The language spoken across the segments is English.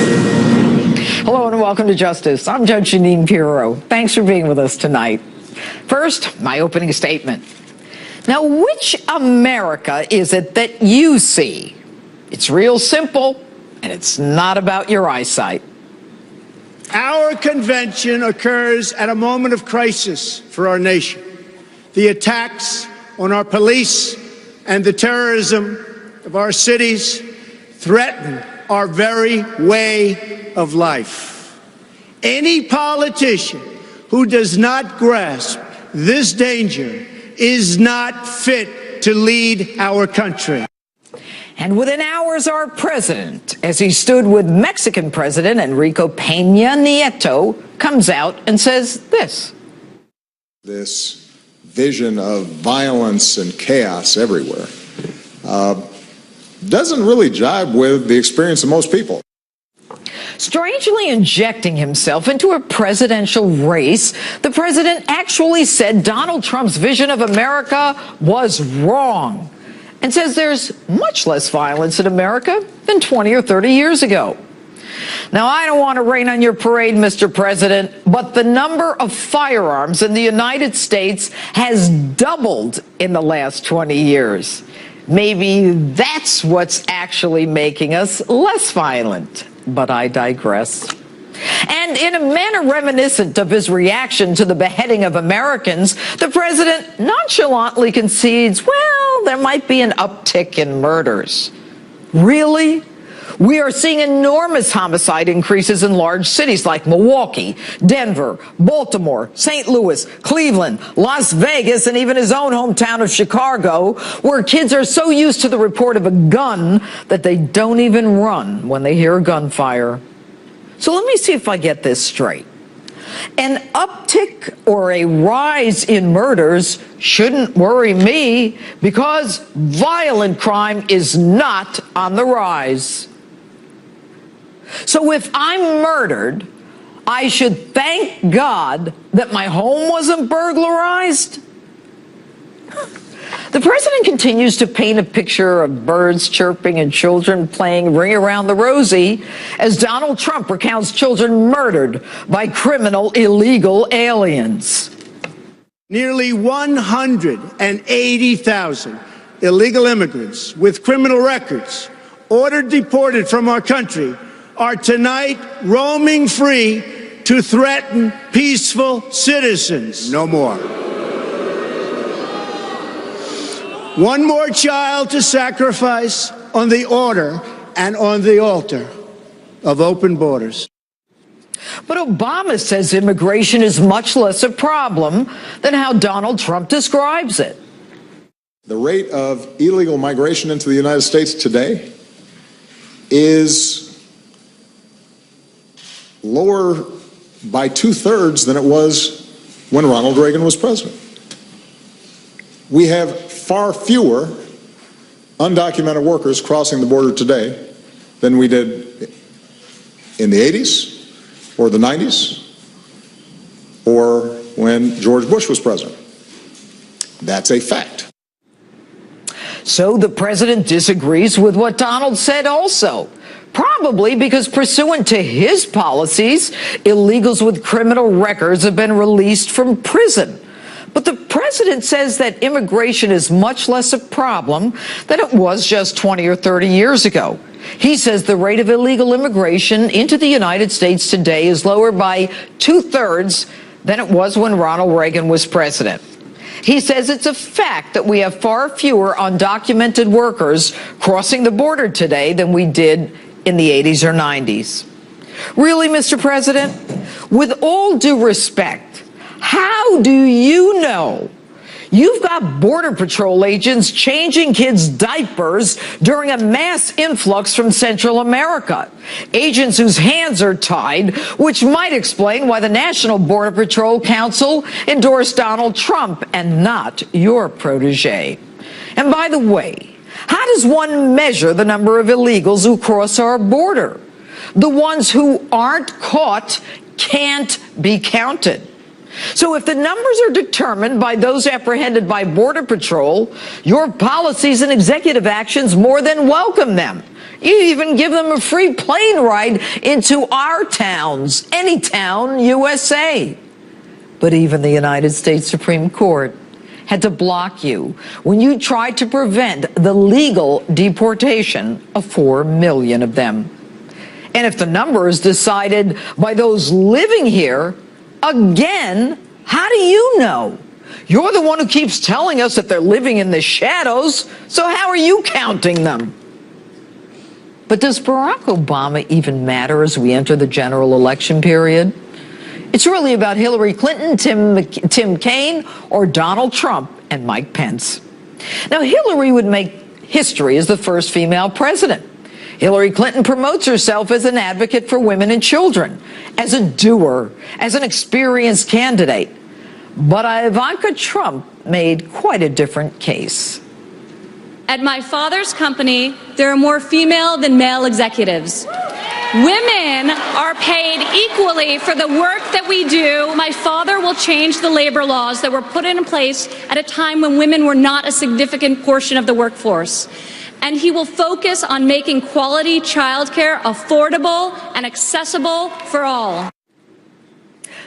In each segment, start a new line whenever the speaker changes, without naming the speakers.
Hello and welcome to Justice. I'm Judge Jeanine Pirro. Thanks for being with us tonight. First, my opening statement. Now, which America is it that you see? It's real simple, and it's not about your eyesight.
Our convention occurs at a moment of crisis for our nation. The attacks on our police and the terrorism of our cities threaten our very way of life. Any politician who does not grasp this danger is not fit to lead our country.
And within hours, our president, as he stood with Mexican President Enrique Peña Nieto, comes out and says this.
This vision of violence and chaos everywhere doesn't really jibe with the experience of most people.
Strangely injecting himself into a presidential race, the president actually said Donald Trump's vision of America was wrong and says there's much less violence in America than 20 or 30 years ago. Now, I don't want to rain on your parade, Mr. President, but the number of firearms in the United States has doubled in the last 20 years. Maybe that's what's actually making us less violent. But I digress. And in a manner reminiscent of his reaction to the beheading of Americans, the president nonchalantly concedes, well, there might be an uptick in murders. Really? We are seeing enormous homicide increases in large cities like Milwaukee, Denver, Baltimore, St. Louis, Cleveland, Las Vegas, and even his own hometown of Chicago, where kids are so used to the report of a gun that they don't even run when they hear gunfire. So let me see if I get this straight. An uptick or a rise in murders shouldn't worry me because violent crime is not on the rise. So if I'm murdered, I should thank God that my home wasn't burglarized? The president continues to paint a picture of birds chirping and children playing Ring Around the Rosie as Donald Trump recounts children murdered by criminal illegal aliens.
Nearly 180,000 illegal immigrants with criminal records ordered deported from our country are tonight roaming free to threaten peaceful citizens. No more. One more child to sacrifice on the order and on the altar of open borders.
But Obama says immigration is much less a problem than how Donald Trump describes it.
The rate of illegal migration into the United States today is lower by 2/3 than it was when Ronald Reagan was president. We have far fewer undocumented workers crossing the border today than we did in the 80s or the 90s or when George Bush was president. That's a fact.
So the president disagrees with what Donald said also. Probably because pursuant to his policies, illegals with criminal records have been released from prison. But the president says that immigration is much less a problem than it was just 20 or 30 years ago. He says the rate of illegal immigration into the United States today is lower by 2/3 than it was when Ronald Reagan was president. He says it's a fact that we have far fewer undocumented workers crossing the border today than we did in the 80s or 90s. Really, Mr. President, with all due respect, how do you know you've got Border Patrol agents changing kids' diapers during a mass influx from Central America? Agents whose hands are tied, which might explain why the National Border Patrol Council endorsed Donald Trump and not your protege. And by the way, how does one measure the number of illegals who cross our border? The ones who aren't caught can't be counted. So if the numbers are determined by those apprehended by Border Patrol, your policies and executive actions more than welcome them. You even give them a free plane ride into our towns, any town, USA. But even the United States Supreme Court had to block you when you tried to prevent the legal deportation of 4 million of them. And if the number is decided by those living here, again, how do you know? You're the one who keeps telling us that they're living in the shadows, so how are you counting them? But does Barack Obama even matter as we enter the general election period? It's really about Hillary Clinton, Tim Kaine, or Donald Trump and Mike Pence. Now, Hillary would make history as the first female president. Hillary Clinton promotes herself as an advocate for women and children, as a doer, as an experienced candidate. But Ivanka Trump made quite a different case.
At my father's company, there are more female than male executives. Women are paid equally for the work that we do. My father will change the labor laws that were put in place at a time when women were not a significant portion of the workforce. And he will focus on making quality childcare affordable and accessible for all.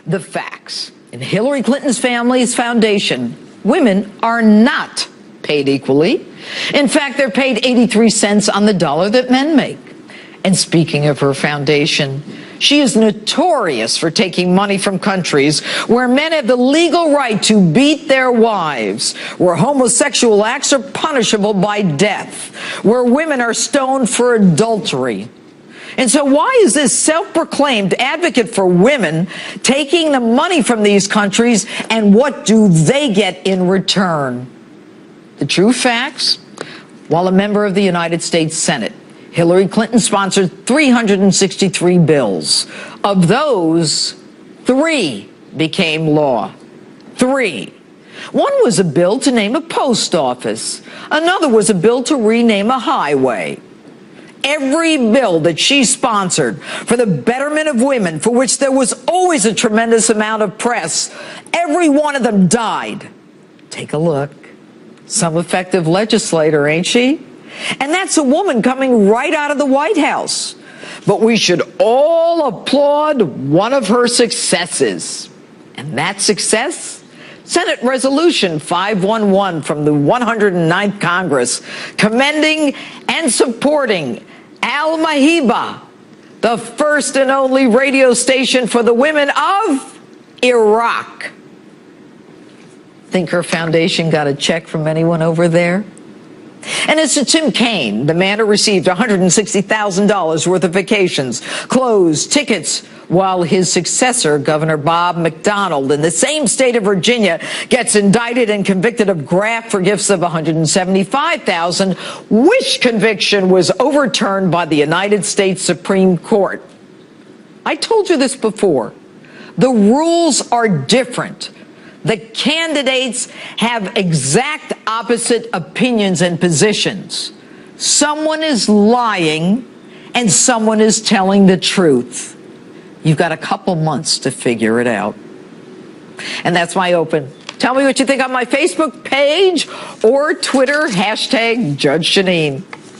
The facts. In Hillary Clinton's family's foundation, women are not paid equally. In fact, they're paid 83 cents on the dollar that men make. And speaking of her foundation, she is notorious for taking money from countries where men have the legal right to beat their wives, where homosexual acts are punishable by death, where women are stoned for adultery. And so why is this self-proclaimed advocate for women taking the money from these countries, and what do they get in return? The true facts? While a member of the United States Senate, Hillary Clinton sponsored 363 bills. Of those, 3 became law. 3. One was a bill to name a post office. Another was a bill to rename a highway. Every bill that she sponsored for the betterment of women, for which there was always a tremendous amount of press, every one of them died. Take a look. Some effective legislator, ain't she? And that's a woman coming right out of the White House. But we should all applaud one of her successes. And that success? Senate Resolution 511 from the 109th Congress, commending and supporting Al-Mahiba, the first and only radio station for the women of Iraq. Think her foundation got a check from anyone over there? And as to Tim Kaine, the man who received $160,000 worth of vacations, clothes, tickets, while his successor, Governor Bob McDonnell, in the same state of Virginia, gets indicted and convicted of graft for gifts of $175,000, which conviction was overturned by the United States Supreme Court. I told you this before. The rules are different. The candidates have exact opposite opinions and positions. Someone is lying and someone is telling the truth. You've got a couple months to figure it out. And that's my open. Tell me what you think on my Facebook page or Twitter, #Judge Jeanine.